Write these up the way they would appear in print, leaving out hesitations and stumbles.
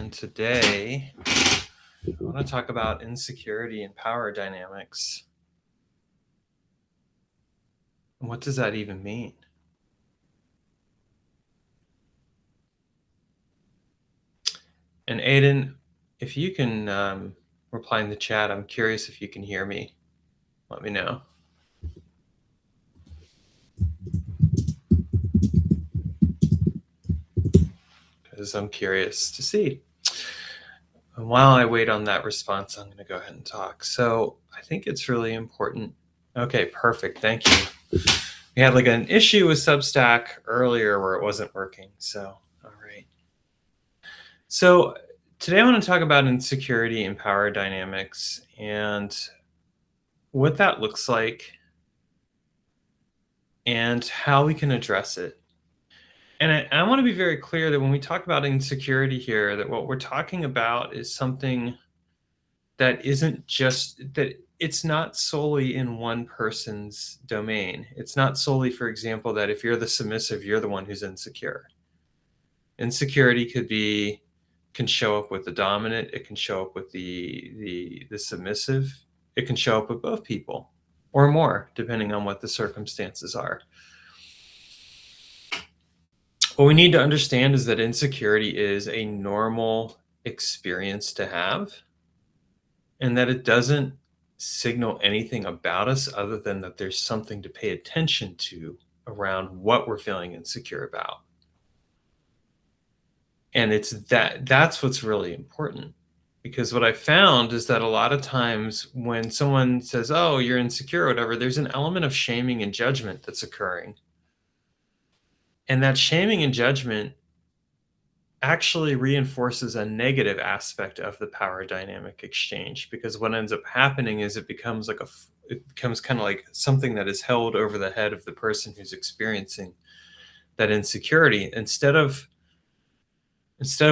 and today I want to talk about insecurity and power dynamics. What does that even mean? And Aiden, if you can reply in the chat, I'm curious if you can hear me. Let me know. Because I'm curious to see. And while I wait on that response, I'm going to go ahead and talk. So I think it's really important. Okay, perfect. Thank you. We had like an issue with Substack earlier where it wasn't working. So, all right. So today I want to talk about insecurity and power dynamics and what that looks like and how we can address it. And I want to be very clear that when we talk about insecurity here, that what we're talking about is something that isn't just that it's not solely in one person's domain. It's not solely, for example, that if you're the submissive, you're the one who's insecure. Insecurity can show up with the dominant, it can show up with the submissive, it can show up with both people or more, depending on what the circumstances are. What we need to understand is that insecurity is a normal experience to have, and that it doesn't signal anything about us other than that there's something to pay attention to around what we're feeling insecure about. And it's that's what's really important, because what I found is that a lot of times when someone says, oh, you're insecure or whatever, there's an element of shaming and judgment that's occurring. And that shaming and judgment actually reinforces a negative aspect of the power dynamic exchange, because what ends up happening is it becomes kind of like something that is held over the head of the person who's experiencing that insecurity, instead of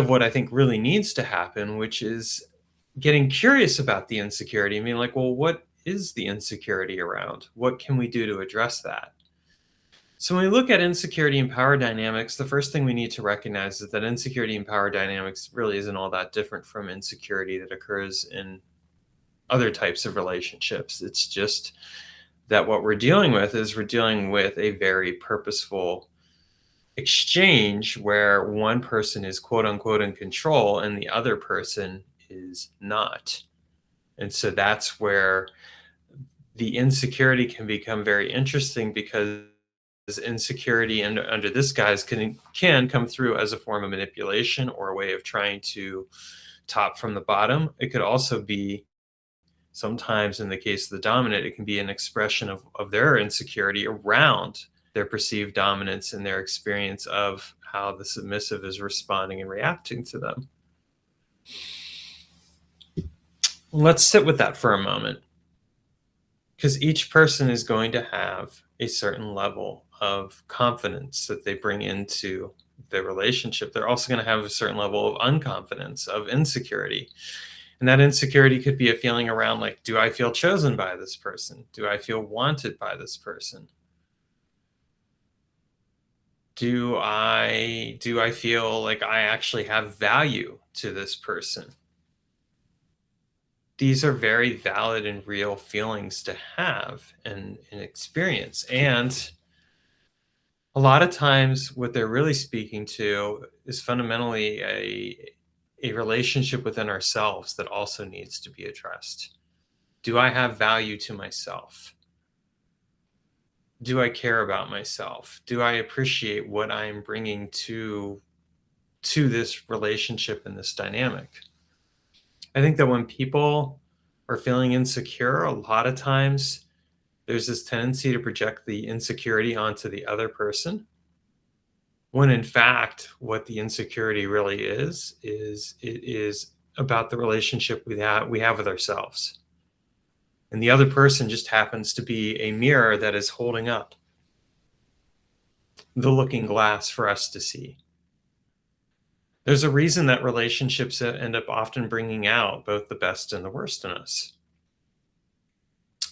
what I think really needs to happen, which is getting curious about the insecurity. I mean, like, well, what is the insecurity around? What can we do to address that? So when we look at insecurity and power dynamics, the first thing we need to recognize is that insecurity and power dynamics really isn't all that different from insecurity that occurs in other types of relationships. It's just that what we're dealing with is a very purposeful exchange where one person is quote unquote in control and the other person is not. And so that's where the insecurity can become very interesting, because insecurity and under this guise can come through as a form of manipulation or a way of trying to top from the bottom. It could also be, sometimes in the case of the dominant, it can be an expression of their insecurity around their perceived dominance and their experience of how the submissive is responding and reacting to them. Let's sit with that for a moment, because each person is going to have a certain level of confidence that they bring into their relationship. They're also going to have a certain level of unconfidence, of insecurity. And that insecurity could be a feeling around, like, do I feel chosen by this person? Do I feel wanted by this person? Do I feel like I actually have value to this person? These are very valid and real feelings to have and experience. And a lot of times what they're really speaking to is fundamentally a relationship within ourselves that also needs to be addressed. Do I have value to myself? Do I care about myself? Do I appreciate what I'm bringing to this relationship and this dynamic? I think that when people are feeling insecure, a lot of times there's this tendency to project the insecurity onto the other person, when in fact what the insecurity really is it is about the relationship we have with ourselves. And the other person just happens to be a mirror that is holding up the looking glass for us to see. There's a reason that relationships end up often bringing out both the best and the worst in us.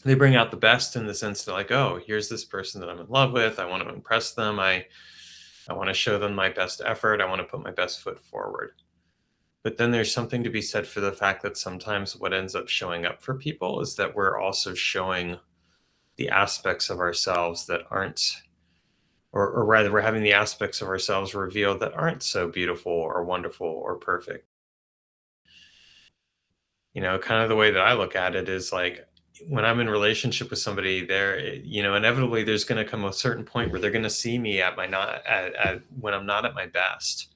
They bring out the best in the sense that, like, oh, here's this person that I'm in love with. I want to impress them. I want to show them my best effort. I want to put my best foot forward. But then there's something to be said for the fact that sometimes what ends up showing up for people is that we're also showing the aspects of ourselves that aren't, or rather, we're having the aspects of ourselves revealed that aren't so beautiful or wonderful or perfect. Kind of the way that I look at it is like when I'm in relationship with somebody, inevitably there's going to come a certain point where they're going to see me at my not at when I'm not at my best,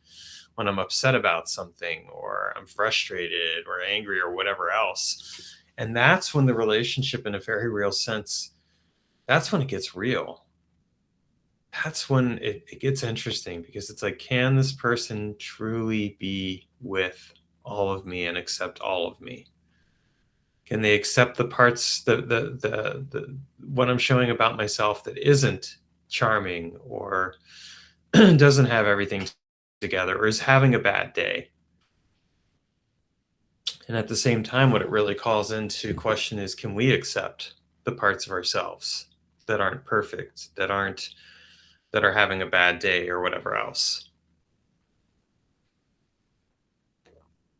when I'm upset about something or I'm frustrated or angry or whatever else. And that's when the relationship, in a very real sense, that's when it gets real. That's when it gets interesting because it's like, can this person truly be with all of me and accept all of me? Can they accept the parts, the what I'm showing about myself that isn't charming or doesn't have everything together or is having a bad day? And at the same time, what it really calls into question is, can we accept the parts of ourselves that aren't perfect, that are having a bad day or whatever else?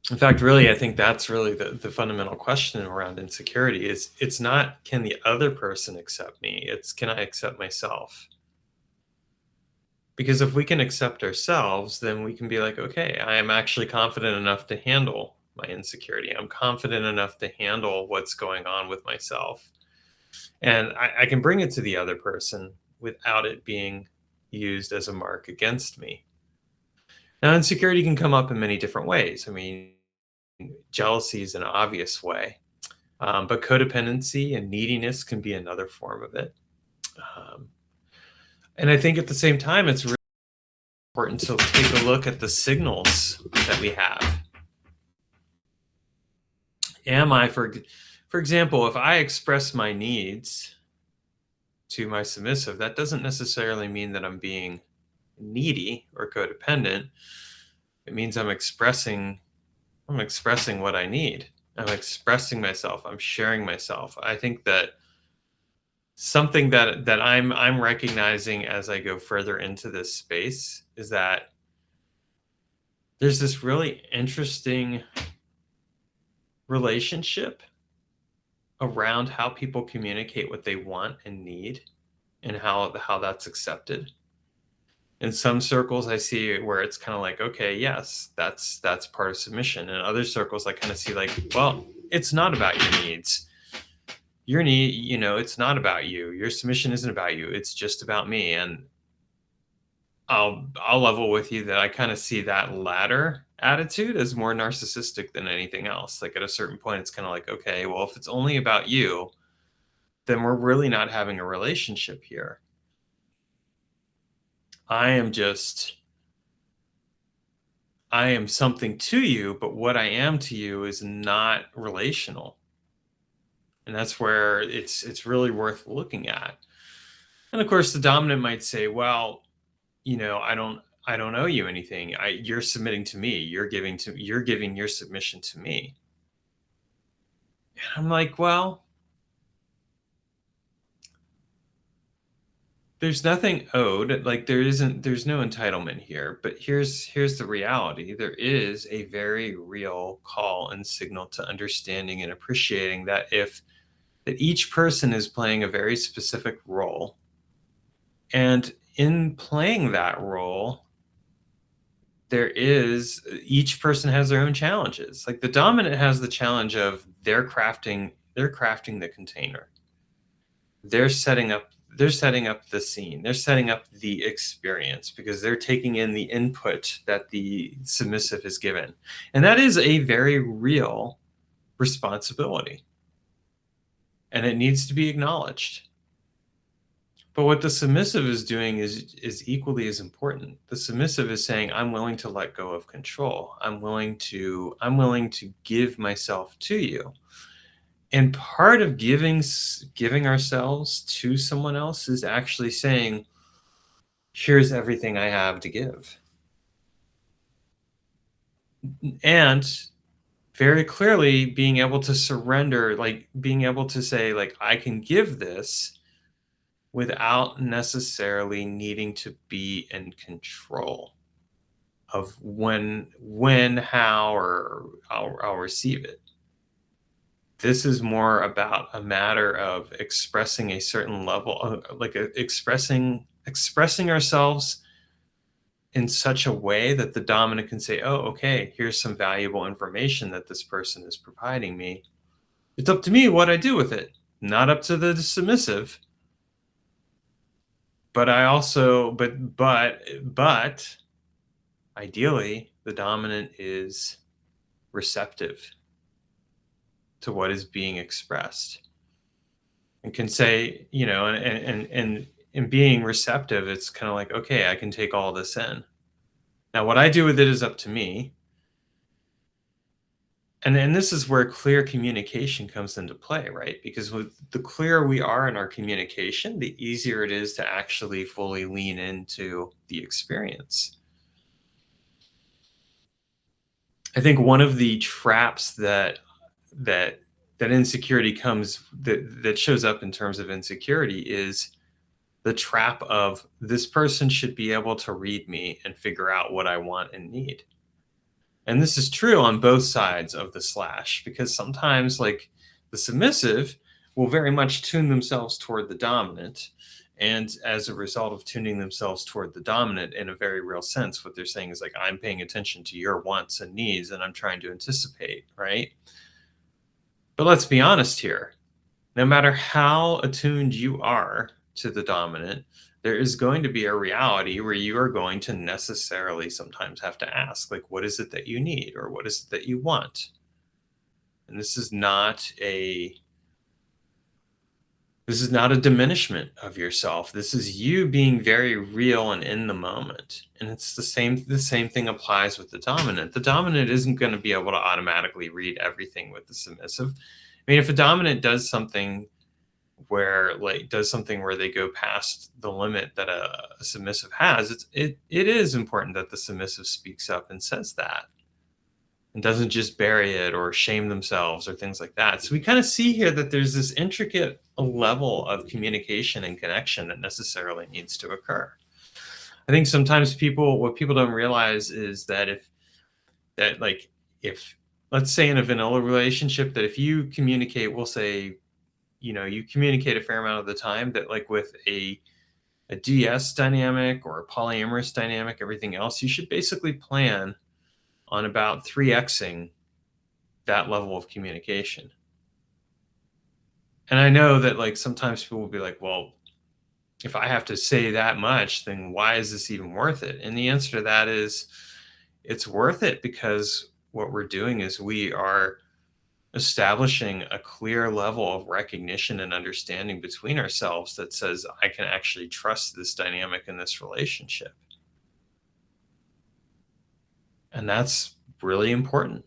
In fact, really, I think that's really the fundamental question around insecurity is it's not, can the other person accept me? It's, can I accept myself? Because if we can accept ourselves, then we can be like, okay, I am actually confident enough to handle my insecurity. I'm confident enough to handle what's going on with myself. And I can bring it to the other person without it being used as a mark against me. Now, insecurity can come up in many different ways. I mean, jealousy is an obvious way, but codependency and neediness can be another form of it. Um, and I think at the same time, it's really important to take a look at the signals that we have. Am I, for example, if I express my needs to my submissive, that doesn't necessarily mean that I'm being needy or codependent. It means I'm expressing what I need. I'm expressing myself. I'm sharing myself. I think that something that I'm recognizing as I go further into this space is that there's this really interesting relationship around how people communicate what they want and need and how that's accepted. In some circles I see where it's kind of like, okay, yes, that's part of submission. In other circles I kind of see like, well, it's not about your needs. Your need, it's not about you. Your submission isn't about you. It's just about me. And I'll level with you that I kind of see that latter attitude as more narcissistic than anything else. Like at a certain point, it's kind of like, okay, well, if it's only about you, then we're really not having a relationship here. I am just, I am something to you, but what I am to you is not relational. And that's where it's really worth looking at. And of course, the dominant might say, well, I don't owe you anything. You're submitting to me. You're giving your submission to me. And I'm like, well, there's nothing owed. Like there's no entitlement here. But here's the reality. There is a very real call and signal to understanding and appreciating that that each person is playing a very specific role. And in playing that role, each person has their own challenges. Like the dominant has the challenge of they're crafting the container. They're setting up the scene. They're setting up the experience because they're taking in the input that the submissive is given. And that is a very real responsibility. And it needs to be acknowledged. But what the submissive is doing is equally as important. The submissive is saying, I'm willing to let go of control. I'm willing to give myself to you. And part of giving ourselves to someone else is actually saying, here's everything I have to give. And very clearly being able to surrender, like being able to say, like, I can give this without necessarily needing to be in control of when, how, or I'll receive it. This is more about a matter of expressing a certain level of, like, expressing ourselves in such a way that the dominant can say, oh, okay, here's some valuable information that this person is providing me. It's up to me what I do with it, not up to the submissive. But I also, but ideally, the dominant is receptive to what is being expressed and can say, and in being receptive, it's kind of like, okay, I can take all this in. Now, what I do with it is up to me. And this is where clear communication comes into play, right? Because the clearer we are in our communication, the easier it is to actually fully lean into the experience. I think one of the traps that insecurity that shows up in terms of insecurity is the trap of, this person should be able to read me and figure out what I want and need. And this is true on both sides of the slash, because sometimes, like, the submissive will very much tune themselves toward the dominant. And as a result of tuning themselves toward the dominant, in a very real sense, what they're saying is like, I'm paying attention to your wants and needs, and I'm trying to anticipate, right? But let's be honest here. No matter how attuned you are to the dominant, there is going to be a reality where you are going to necessarily sometimes have to ask, like, what is it that you need, or what is it that you want? And this is not a diminishment of yourself. This is you being very real and in the moment. And it's the same thing applies with the dominant. The dominant isn't going to be able to automatically read everything with the submissive. I mean, if a dominant does something where they go past the limit that a submissive has, it is important that the submissive speaks up and says that, and doesn't just bury it or shame themselves or things like that. So we kind of see here that there's this intricate level of communication and connection that necessarily needs to occur. I think sometimes what people don't realize is that if let's say in a vanilla relationship, that if you communicate, we'll say, you communicate a fair amount of the time, that, like, with a DS dynamic or a polyamorous dynamic, everything else, you should basically plan on about 3xing that level of communication. And I know that, like, sometimes people will be like, well, if I have to say that much, then why is this even worth it? And the answer to that is, it's worth it because what we're doing is we are establishing a clear level of recognition and understanding between ourselves that says, I can actually trust this dynamic in this relationship. And that's really important.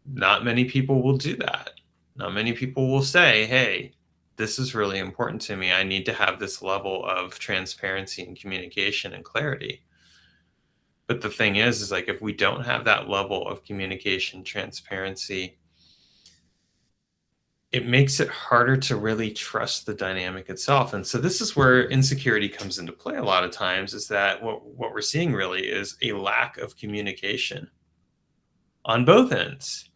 Not many people will do that. Not many people will say, hey, this is really important to me. I need to have this level of transparency and communication and clarity. But the thing is like, if we don't have that level of communication, transparency, it makes it harder to really trust the dynamic itself. And so this is where insecurity comes into play a lot of times, is that what we're seeing really is a lack of communication on both ends.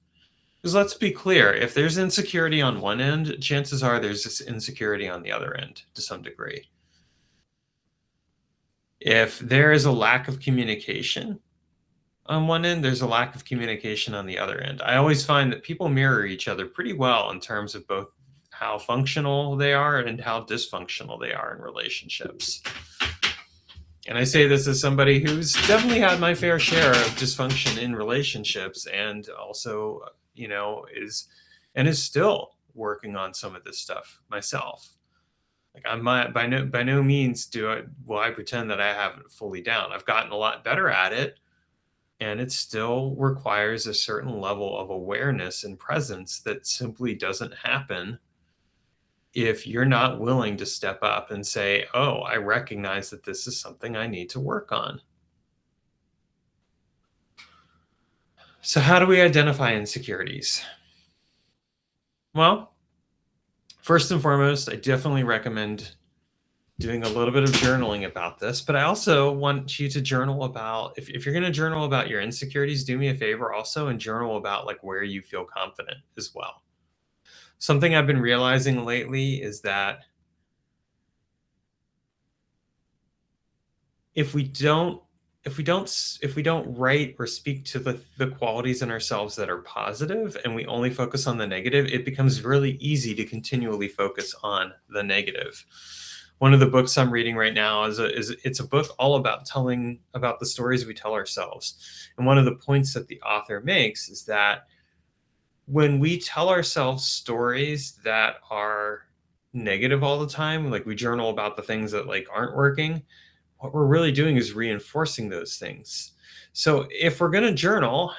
Because let's be clear, if there's insecurity on one end, chances are there's this insecurity on the other end to some degree. If there is a lack of communication on one end, there's a lack of communication on the other end. I always find that people mirror each other pretty well in terms of both how functional they are and how dysfunctional they are in relationships. And I say this as somebody who's definitely had my fair share of dysfunction in relationships, and also, is still working on some of this stuff myself. Like, I'm by no means will I pretend that I have it fully down. I've gotten a lot better at it, and it still requires a certain level of awareness and presence that simply doesn't happen if you're not willing to step up and say, oh, I recognize that this is something I need to work on. So how do we identify insecurities? Well, first and foremost, I definitely recommend doing a little bit of journaling about this, but I also want you to journal about, if you're going to journal about your insecurities, do me a favor also and journal about like where you feel confident as well. Something I've been realizing lately is that if we don't write or speak to the qualities in ourselves that are positive and we only focus on the negative, it becomes really easy to continually focus on the negative. One of the books I'm reading right now is it's a book all about telling about the stories we tell ourselves. And one of the points that the author makes is that when we tell ourselves stories that are negative all the time, like we journal about the things that like aren't working, what we're really doing is reinforcing those things. So if we're going to journal,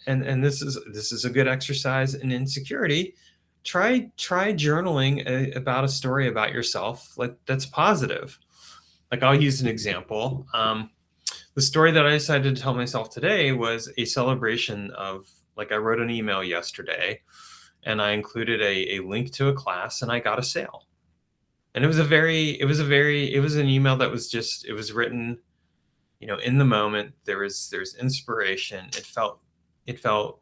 and this is a good exercise in insecurity, try journaling about a story about yourself like that's positive. Like I'll use an example. The story that I decided to tell myself today was a celebration of, like, I wrote an email yesterday and I included a link to a class and I got a sale. And it was an email that was just, it was written, in the moment. There's inspiration. It felt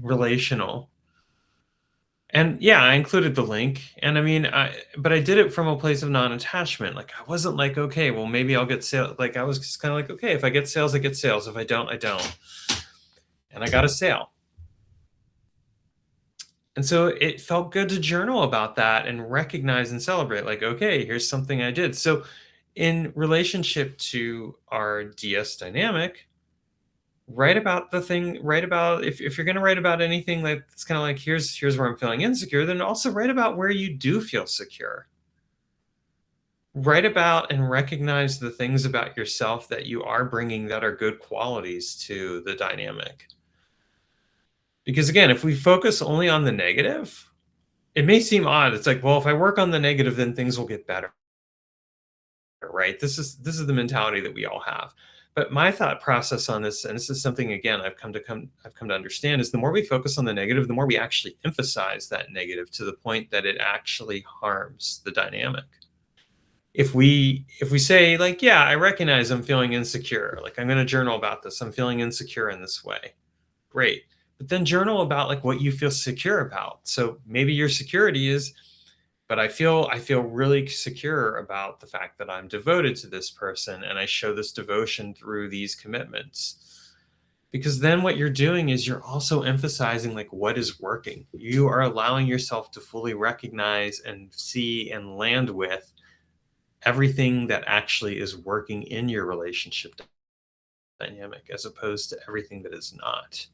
relational. And yeah, I included the link. And I mean, but I did it from a place of non-attachment. Like I wasn't like, okay, well maybe I'll get sales. Like I was just kind of like, okay, if I get sales, I get sales. If I don't, I don't. And I got a sale. And so it felt good to journal about that and recognize and celebrate, like, okay, here's something I did. So in relationship to our DS dynamic, write about if you're going to write about anything, like it's kind of like, here's where I'm feeling insecure, then also write about where you do feel secure. Write about and recognize the things about yourself that you are bringing that are good qualities to the dynamic. Because again, if we focus only on the negative, it may seem odd. It's like, well, if I work on the negative, then things will get better. Right? This is the mentality that we all have. But my thought process on this, and this is something again I've come to understand, is the more we focus on the negative, the more we actually emphasize that negative to the point that it actually harms the dynamic. If we say like, yeah, I recognize I'm feeling insecure, like I'm going to journal about this, I'm feeling insecure in this way. Great. But then journal about like what you feel secure about. So maybe your security is, but I feel really secure about the fact that I'm devoted to this person and I show this devotion through these commitments. Because then what you're doing is you're also emphasizing like what is working. You are allowing yourself to fully recognize and see and land with everything that actually is working in your relationship dynamic, as opposed to everything that is not.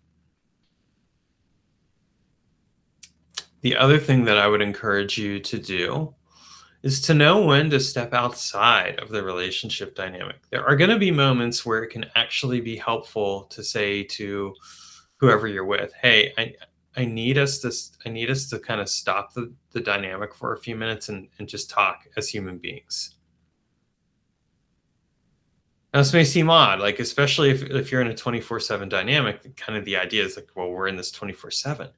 The other thing that I would encourage you to do is to know when to step outside of the relationship dynamic. There are going to be moments where it can actually be helpful to say to whoever you're with, hey, I need us to kind of stop the dynamic for a few minutes and just talk as human beings. Now, this may seem odd, like especially if you're in a 24/7 dynamic, kind of the idea is like, well, we're in this 24/7.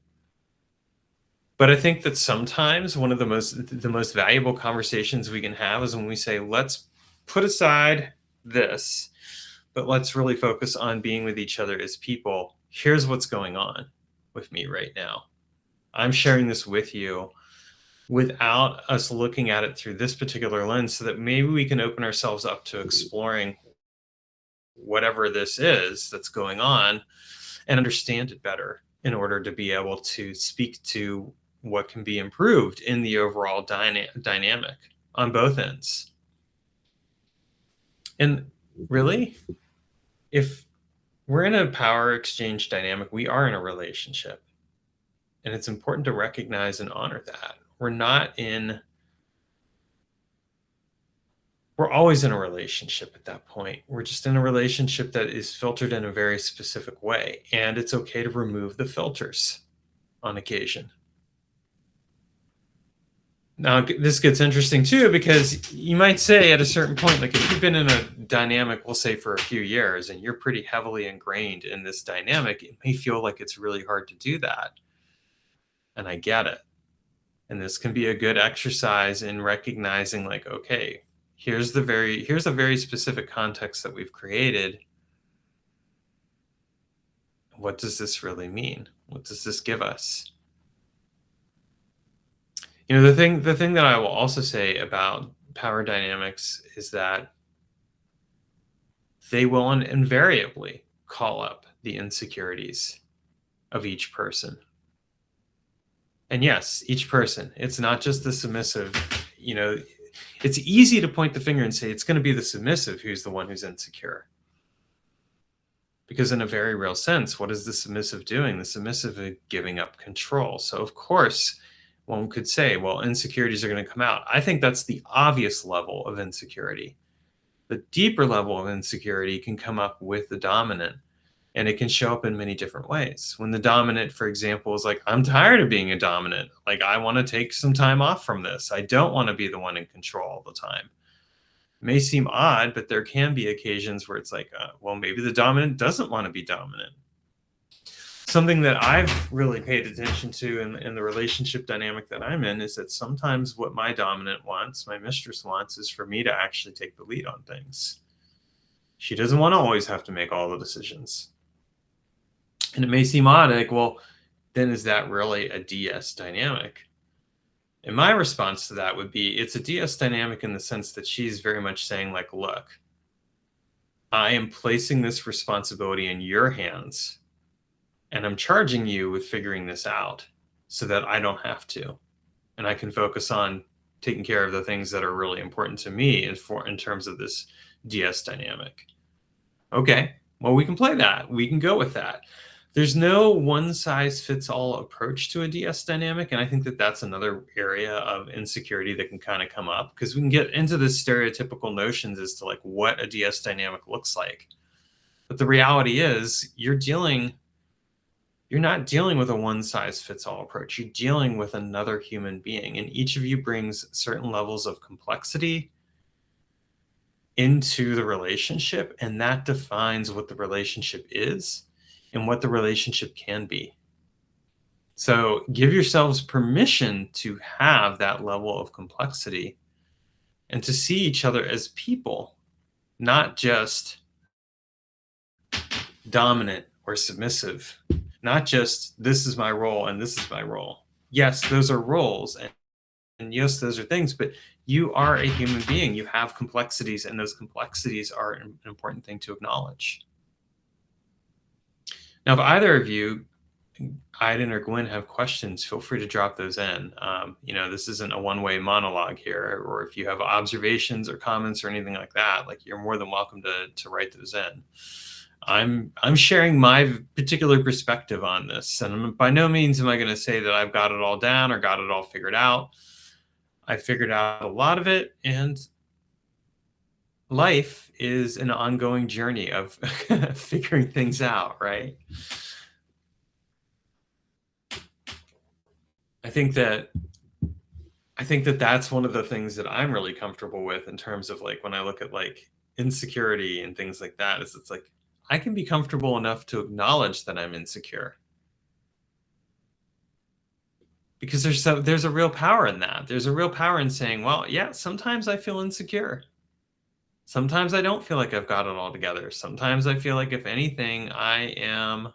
But I think that sometimes one of the most valuable conversations we can have is when we say, let's put aside this, but let's really focus on being with each other as people. Here's what's going on with me right now. I'm sharing this with you without us looking at it through this particular lens, so that maybe we can open ourselves up to exploring whatever this is that's going on and understand it better in order to be able to speak to what can be improved in the overall dynamic on both ends. And really, if we're in a power exchange dynamic, we are in a relationship. And it's important to recognize and honor that. We're always in a relationship at that point. We're just in a relationship that is filtered in a very specific way. And it's okay to remove the filters on occasion. Now, this gets interesting too, because you might say at a certain point, like if you've been in a dynamic, we'll say for a few years, and you're pretty heavily ingrained in this dynamic, it may feel like it's really hard to do that. And I get it. And this can be a good exercise in recognizing like, okay, Here's a very specific context that we've created. What does this really mean? What does this give us? The thing that I will also say about power dynamics is that they will invariably call up the insecurities of each person. And yes, each person. It's not just the submissive. It's easy to point the finger and say it's going to be the submissive who's the one who's insecure. Because in a very real sense, what is the submissive doing? The submissive is giving up control. So of course, one could say, well, insecurities are going to come out. I think that's the obvious level of insecurity. The deeper level of insecurity can come up with the dominant, and it can show up in many different ways. When the dominant, for example, is like, I'm tired of being a dominant. Like, I want to take some time off from this. I don't want to be the one in control all the time. It may seem odd, but there can be occasions where it's like, well, maybe the dominant doesn't want to be dominant. Something that I've really paid attention to in the relationship dynamic that I'm in is that sometimes what my dominant wants, my mistress wants, is for me to actually take the lead on things. She doesn't want to always have to make all the decisions. And it may seem odd, like, well, then is that really a DS dynamic? And my response to that would be, it's a DS dynamic in the sense that she's very much saying, like, look, I am placing this responsibility in your hands, and I'm charging you with figuring this out so that I don't have to. And I can focus on taking care of the things that are really important to me in terms of this DS dynamic. Okay, well, we can play that. We can go with that. There's no one-size-fits-all approach to a DS dynamic, and I think that that's another area of insecurity that can kind of come up, because we can get into the stereotypical notions as to like what a DS dynamic looks like. But the reality is, you're not dealing with a one-size-fits-all approach. You're dealing with another human being, and each of you brings certain levels of complexity into the relationship, and that defines what the relationship is and what the relationship can be. So give yourselves permission to have that level of complexity and to see each other as people, not just dominant or submissive, not just this is my role and this is my role. Yes, those are roles, and yes, those are things, but you are a human being. You have complexities, and those complexities are an important thing to acknowledge. Now, if either of you, Aiden or Gwen, have questions, feel free to drop those in. This isn't a one-way monologue here, or if you have observations or comments or anything like that, like, you're more than welcome to write those in. I'm sharing my particular perspective on this, and by no means am I going to say that I've got it all down or got it all figured out. I figured out a lot of it, and life is an ongoing journey of figuring things out, right? I think that that's one of the things that I'm really comfortable with in terms of, like, when I look at like insecurity and things like that, is it's like I can be comfortable enough to acknowledge that I'm insecure. Because there's a real power in that. There's a real power in saying, well, yeah, sometimes I feel insecure. Sometimes I don't feel like I've got it all together. Sometimes I feel like, if anything, I am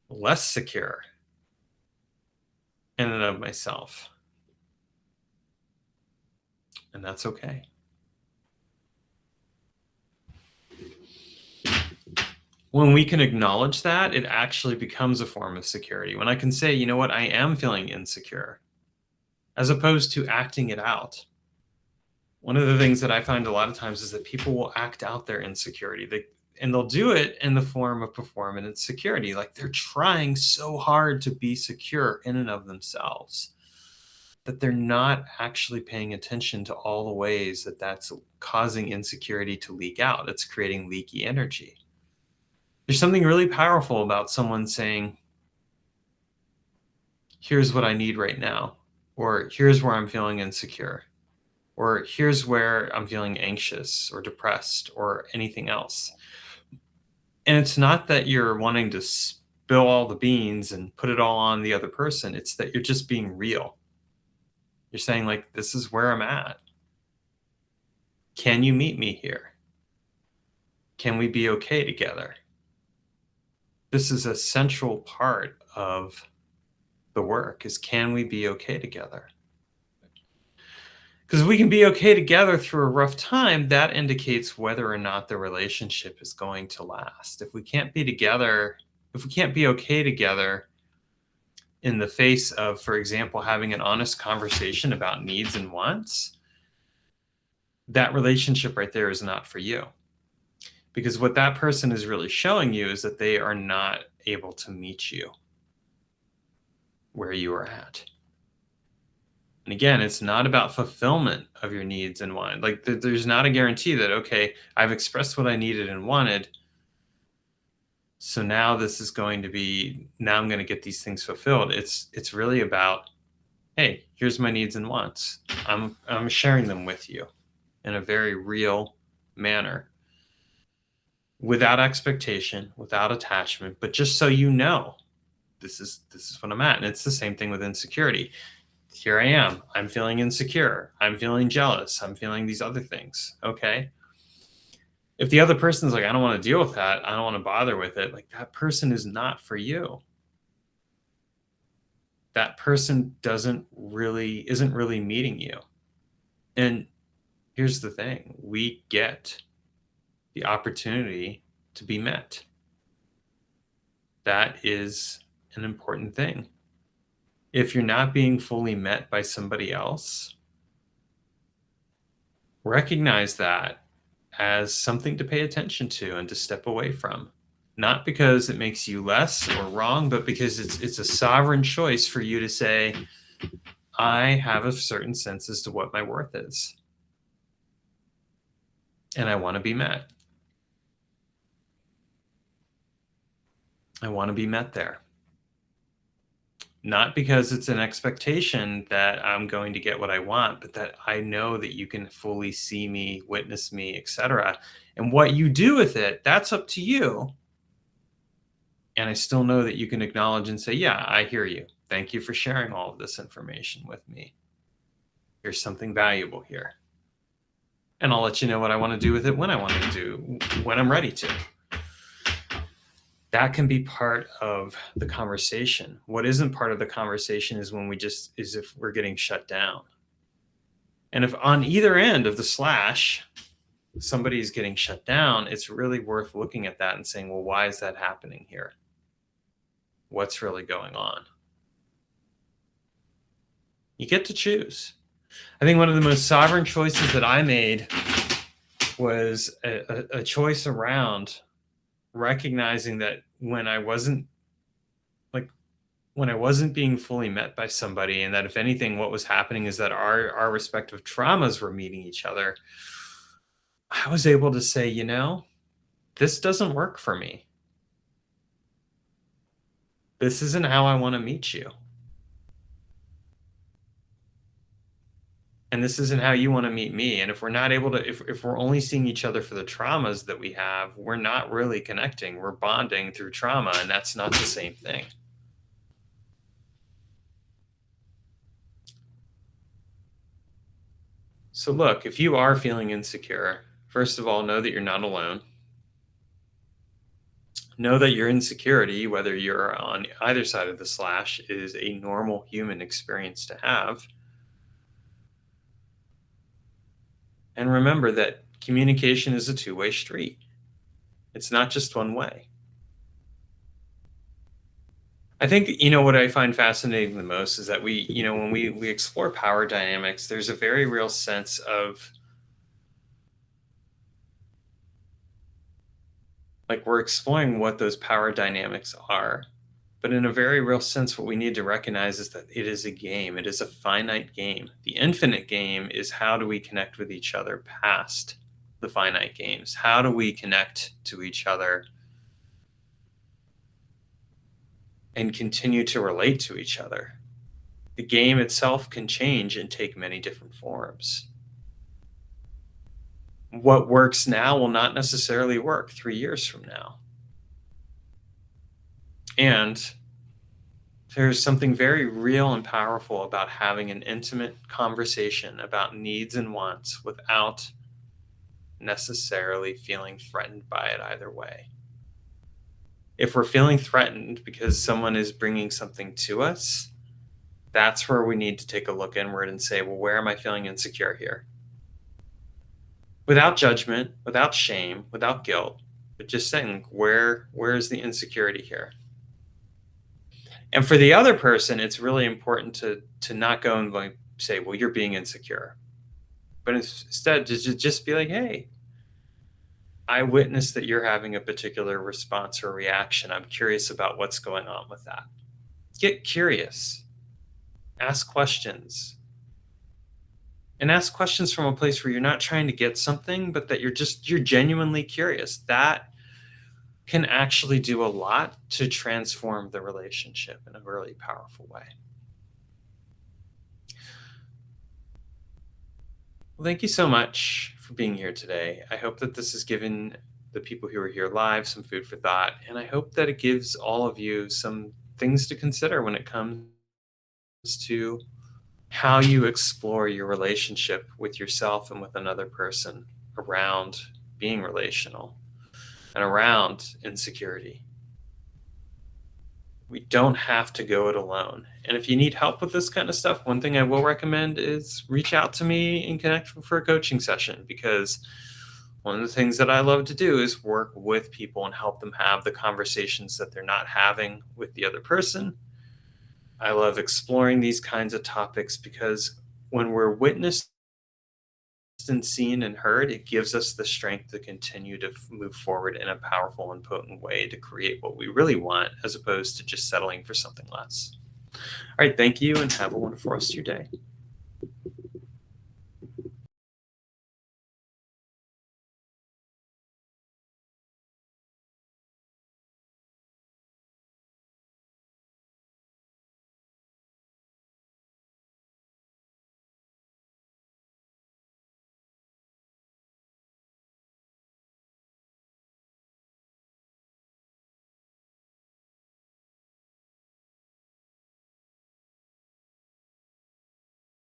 less secure in and of myself. And that's okay. When we can acknowledge that, it actually becomes a form of security. When I can say, you know what, I am feeling insecure, as opposed to acting it out. One of the things that I find a lot of times is that people will act out their insecurity. They'll do it in the form of performance security. Like, they're trying so hard to be secure in and of themselves that they're not actually paying attention to all the ways that that's causing insecurity to leak out. It's creating leaky energy. There's something really powerful about someone saying, here's what I need right now, or here's where I'm feeling insecure, or here's where I'm feeling anxious or depressed or anything else. And it's not that you're wanting to spill all the beans and put it all on the other person. It's that you're just being real. You're saying, like, this is where I'm at. Can you meet me here? Can we be okay together? This is a central part of the work is can we be okay together? Because if we can be okay together through a rough time, that indicates whether or not the relationship is going to last. If we can't be together, if we can't be okay together in the face of, for example, having an honest conversation about needs and wants, that relationship right there is not for you. Because what that person is really showing you is that they are not able to meet you where you are at. And again, it's not about fulfillment of your needs and wants. Like there's not a guarantee that, okay, I've expressed what I needed and wanted. So now this is going to be, now I'm going to get these things fulfilled. It's really about, hey, here's my needs and wants. I'm sharing them with you in a very real manner, without expectation, without attachment, but just so you know, this is what I'm at. And it's the same thing with insecurity. Here I am. I'm feeling insecure. I'm feeling jealous. I'm feeling these other things. Okay. If the other person's like, I don't want to deal with that, I don't want to bother with it, like that person is not for you. That person isn't really meeting you. And here's the thing, we get the opportunity to be met. That is an important thing. If you're not being fully met by somebody else, recognize that as something to pay attention to and to step away from. Not because it makes you less or wrong, but because it's a sovereign choice for you to say, I have a certain sense as to what my worth is. And I want to be met. I want to be met there. Not because it's an expectation that I'm going to get what I want, but that I know that you can fully see me, witness me, etc. And what you do with it, that's up to you. And I still know that you can acknowledge and say, yeah, I hear you. Thank you for sharing all of this information with me. There's something valuable here. And I'll let you know what I want to do with it when I want to do, when I'm ready to. That can be part of the conversation. What isn't part of the conversation is when is if we're getting shut down. And if on either end of the slash, somebody is getting shut down, it's really worth looking at that and saying, well, why is that happening here? What's really going on? You get to choose. I think one of the most sovereign choices that I made was a choice around recognizing that when I wasn't being fully met by somebody, and that if anything, what was happening is that our respective traumas were meeting each other, I was able to say, this doesn't work for me. This isn't how I want to meet you. And this isn't how you want to meet me. And if we're not able to, if we're only seeing each other for the traumas that we have, we're not really connecting. We're bonding through trauma, and that's not the same thing. So look, if you are feeling insecure, first of all, know that you're not alone. Know that your insecurity, whether you're on either side of the slash, is a normal human experience to have. And remember that communication is a two-way street. It's not just one way. I think, what I find fascinating the most is that when we explore power dynamics, there's a very real sense of we're exploring what those power dynamics are. But in a very real sense, what we need to recognize is that it is a game. It is a finite game. The infinite game is how do we connect with each other past the finite games? How do we connect to each other and continue to relate to each other? The game itself can change and take many different forms. What works now will not necessarily work 3 years from now. And there's something very real and powerful about having an intimate conversation about needs and wants without necessarily feeling threatened by it either way. If we're feeling threatened because someone is bringing something to us, that's where we need to take a look inward and say, well, where am I feeling insecure here? Without judgment, without shame, without guilt, but just saying, where's the insecurity here? And for the other person, it's really important to not go and like say, well, you're being insecure. But instead to just be like, hey, I witnessed that you're having a particular response or reaction. I'm curious about what's going on with that. Get curious. Ask questions. And ask questions from a place where you're not trying to get something, but that you're genuinely curious. That can actually do a lot to transform the relationship in a really powerful way. Well, thank you so much for being here today. I hope that this has given the people who are here live some food for thought, and I hope that it gives all of you some things to consider when it comes to how you explore your relationship with yourself and with another person around being relational and around insecurity. We don't have to go it alone. And if you need help with this kind of stuff, one thing I will recommend is reach out to me and connect for a coaching session, because one of the things that I love to do is work with people and help them have the conversations that they're not having with the other person. I love exploring these kinds of topics because when we're witnessed and seen and heard, it gives us the strength to continue to move forward in a powerful and potent way to create what we really want, as opposed to just settling for something less. All right, thank you and have a wonderful rest of your day.